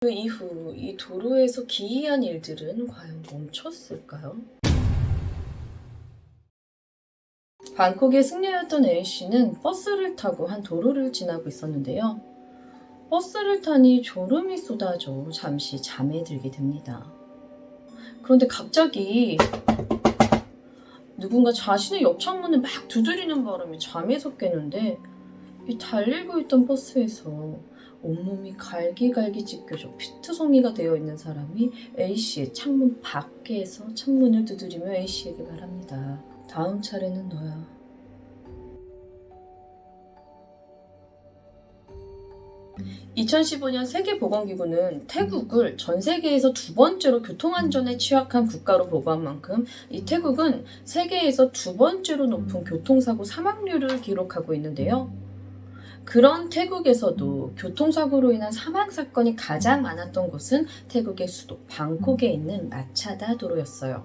그 이후 이 도로에서 기이한 일들은 과연 멈췄을까요? 방콕의 승려였던 A씨는 버스를 타고 한 도로를 지나고 있었는데요. 버스를 타니 졸음이 쏟아져 잠시 잠에 들게 됩니다. 그런데 갑자기 누군가 자신의 옆 창문을 막 두드리는 바람에 잠에서 깨는데 이 달리고 있던 버스에서 온몸이 갈기갈기 찢겨져 피투성이가 되어 있는 사람이 A씨의 창문 밖에서 창문을 두드리며 A씨에게 말합니다. 다음 차례는 너야. (2015년) 세계보건기구는 태국을 전 세계에서 두 번째로 교통안전에 취약한 국가로 보고한 만큼 이 태국은 세계에서 두 번째로 높은 교통사고 사망률을 기록하고 있는데요. 그런 태국에서도 교통사고로 인한 사망사건이 가장 많았던 곳은 태국의 수도 방콕에 있는 라차다 도로였어요.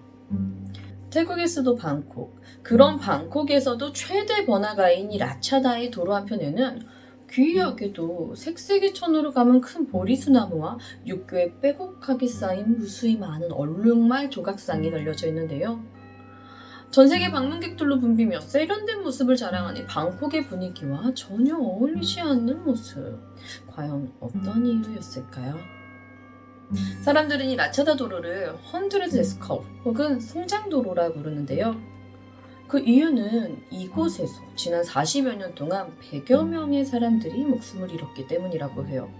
태국의 수도 방콕, 그런 방콕에서도 최대 번화가인 이 라차다의 도로 한편에는 기이하게도 색색이천으로 감은 큰 보리수나무와 육교에 빼곡하게 쌓인 무수히 많은 얼룩말 조각상이 널려져 있는데요. 전세계 방문객들로 붐비며 세련된 모습을 자랑하는 방콕의 분위기와 전혀 어울리지 않는 모습. 과연 어떤 이유였을까요? 사람들은 이 라차다 도로를 헌드레드 에스컵 혹은 송장도로라 부르는데요. 그 이유는 이곳에서 지난 40여 년 동안 100여 명의 사람들이 목숨을 잃었기 때문이라고 해요.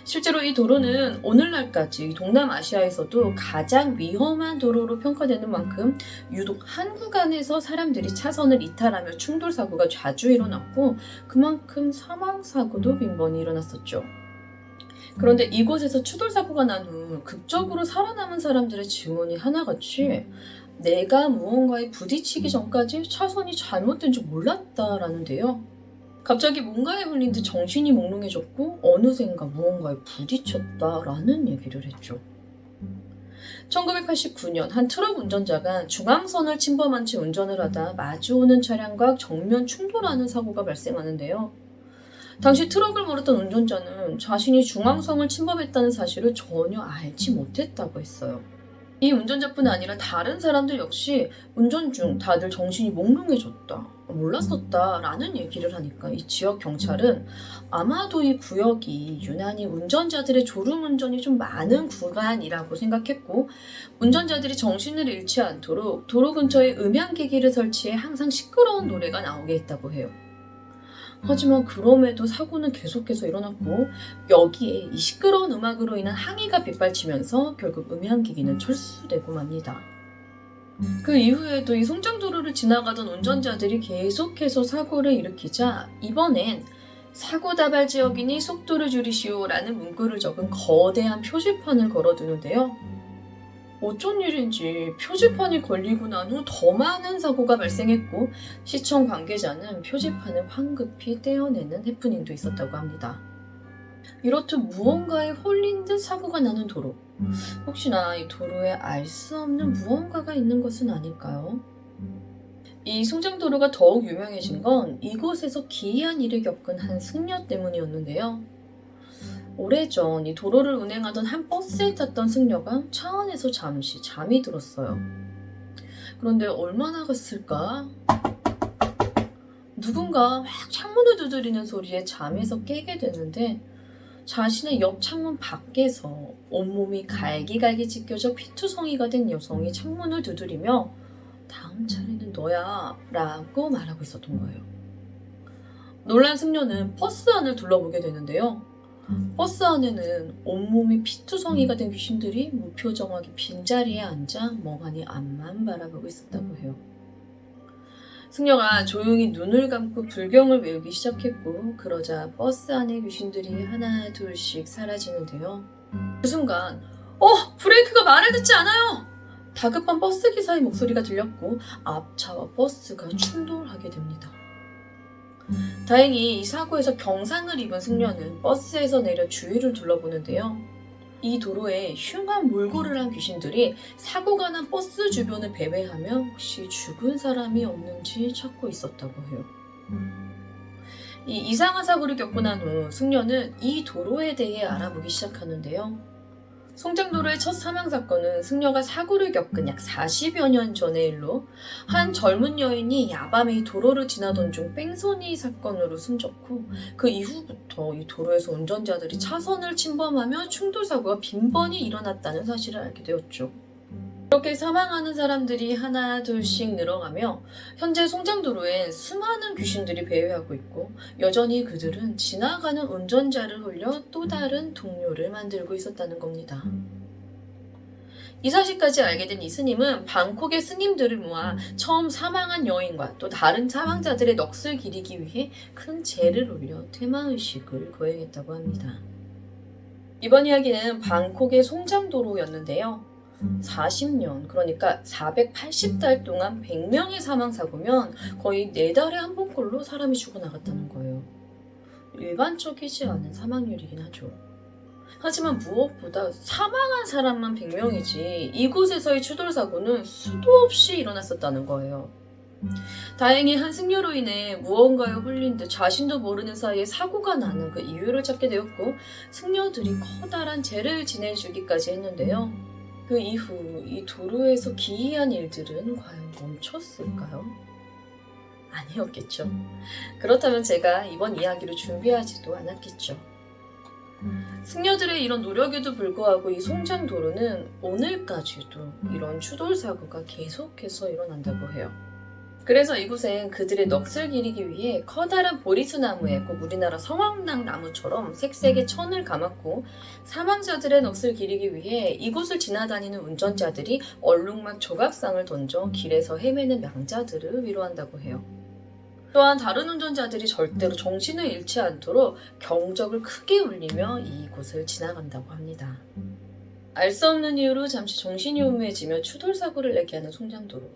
실제로 이 도로는 오늘날까지 동남아시아에서도 가장 위험한 도로로 평가되는 만큼 유독 한 구간에서 사람들이 차선을 이탈하며 충돌사고가 자주 일어났고 그만큼 사망사고도 빈번히 일어났었죠. 그런데 이곳에서 추돌사고가 난 후 극적으로 살아남은 사람들의 증언이 하나같이 내가 무언가에 부딪히기 전까지 차선이 잘못된 줄 몰랐다라는데요. 갑자기 뭔가에 홀린 듯 정신이 몽롱해졌고 어느샌가 무언가에 부딪혔다라는 얘기를 했죠. 1989년 한 트럭 운전자가 중앙선을 침범한 채 운전을 하다 마주오는 차량과 정면 충돌하는 사고가 발생하는데요. 당시 트럭을 몰았던 운전자는 자신이 중앙선을 침범했다는 사실을 전혀 알지 못했다고 했어요. 이 운전자뿐 아니라 다른 사람들 역시 운전 중 다들 정신이 몽롱해졌다, 몰랐었다 라는 얘기를 하니까 이 지역 경찰은 아마도 이 구역이 유난히 운전자들의 졸음운전이 좀 많은 구간이라고 생각했고 운전자들이 정신을 잃지 않도록 도로 근처에 음향기기를 설치해 항상 시끄러운 노래가 나오게 했다고 해요. 하지만 그럼에도 사고는 계속해서 일어났고 여기에 이 시끄러운 음악으로 인한 항의가 빗발치면서 결국 음향기기는 철수되고 맙니다. 그 이후에도 이 송장도로를 지나가던 운전자들이 계속해서 사고를 일으키자 이번엔 사고 다발 지역이니 속도를 줄이시오 라는 문구를 적은 거대한 표지판을 걸어두는데요. 어쩐 일인지 표지판이 걸리고 난 후 더 많은 사고가 발생했고 시청 관계자는 표지판을 황급히 떼어내는 해프닝도 있었다고 합니다. 이렇듯 무언가에 홀린 듯 사고가 나는 도로. 혹시나 이 도로에 알 수 없는 무언가가 있는 것은 아닐까요? 이 송장도로가 더욱 유명해진 건 이곳에서 기이한 일을 겪은 한 승려 때문이었는데요. 오래전 이 도로를 운행하던 한 버스에 탔던 승려가 차 안에서 잠시 잠이 들었어요. 그런데 얼마나 갔을까? 누군가 막 창문을 두드리는 소리에 잠에서 깨게 되는데 자신의 옆 창문 밖에서 온몸이 갈기갈기 찢겨져 피투성이가 된 여성이 창문을 두드리며 다음 차례는 너야 라고 말하고 있었던 거예요. 놀란 승려는 버스 안을 둘러보게 되는데요. 버스 안에는 온몸이 피투성이가 된 귀신들이 무표정하게 빈자리에 앉아 멍하니 앞만 바라보고 있었다고 해요. 승려가 조용히 눈을 감고 불경을 외우기 시작했고 그러자 버스 안의 귀신들이 하나 둘씩 사라지는데요. 그 순간 브레이크가 말을 듣지 않아요! 다급한 버스 기사의 목소리가 들렸고 앞차와 버스가 충돌하게 됩니다. 다행히 이 사고에서 경상을 입은 승려는 버스에서 내려 주위를 둘러보는데요. 이 도로에 흉한 몰골을 한 귀신들이 사고가 난 버스 주변을 배회하며 혹시 죽은 사람이 없는지 찾고 있었다고 해요. 이 이상한 사고를 겪고 난 후 승려는 이 도로에 대해 알아보기 시작하는데요. 송장도로의 첫 사망 사건은 승려가 사고를 겪은 약 40여 년 전의 일로 한 젊은 여인이 야밤에 이 도로를 지나던 중 뺑소니 사건으로 숨졌고 그 이후부터 이 도로에서 운전자들이 차선을 침범하며 충돌 사고가 빈번히 일어났다는 사실을 알게 되었죠. 이렇게 사망하는 사람들이 하나 둘씩 늘어가며 현재 송장도로엔 수많은 귀신들이 배회하고 있고 여전히 그들은 지나가는 운전자를 홀려 또 다른 동료를 만들고 있었다는 겁니다. 이 사실까지 알게 된 이 스님은 방콕의 스님들을 모아 처음 사망한 여인과 또 다른 사망자들의 넋을 기리기 위해 큰 제를 올려 퇴마의식을 거행했다고 합니다. 이번 이야기는 방콕의 송장도로였는데요. 40년, 그러니까 480달 동안 100명의 사망사고면 거의 4달에 한 번꼴로 사람이 죽어나갔다는 거예요. 일반적이지 않은 사망률이긴 하죠. 하지만 무엇보다 사망한 사람만 100명이지 이곳에서의 추돌사고는 수도 없이 일어났었다는 거예요. 다행히 한 승려로 인해 무언가에 홀린 듯 자신도 모르는 사이에 사고가 나는 그 이유를 찾게 되었고 승려들이 커다란 제를 지내주기까지 했는데요. 그 이후 이 도로에서 기이한 일들은 과연 멈췄을까요? 아니었겠죠. 그렇다면 제가 이번 이야기를 준비하지도 않았겠죠. 승려들의 이런 노력에도 불구하고 이 송장도로는 오늘까지도 이런 추돌사고가 계속해서 일어난다고 해요. 그래서 이곳엔 그들의 넋을 기리기 위해 커다란 보리수나무에 꼭 우리나라 성황당 나무처럼 색색의 천을 감았고 사망자들의 넋을 기리기 위해 이곳을 지나다니는 운전자들이 얼룩말 조각상을 던져 길에서 헤매는 망자들을 위로한다고 해요. 또한 다른 운전자들이 절대로 정신을 잃지 않도록 경적을 크게 울리며 이곳을 지나간다고 합니다. 알 수 없는 이유로 잠시 정신이 혼미해지며 추돌사고를 내게 하는 송장도로.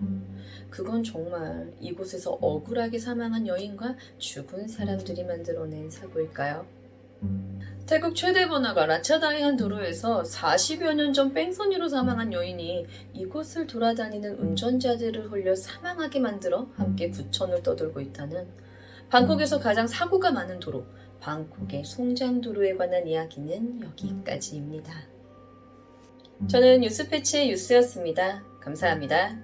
그건 정말 이곳에서 억울하게 사망한 여인과 죽은 사람들이 만들어낸 사고일까요? 태국 최대 번화가 라차다이한 도로에서 40여 년 전 뺑소니로 사망한 여인이 이곳을 돌아다니는 운전자들을 홀려 사망하게 만들어 함께 구천을 떠돌고 있다는 방콕에서 가장 사고가 많은 도로, 방콕의 송장도로에 관한 이야기는 여기까지입니다. 저는 뉴스패치의 유스였습니다. 감사합니다.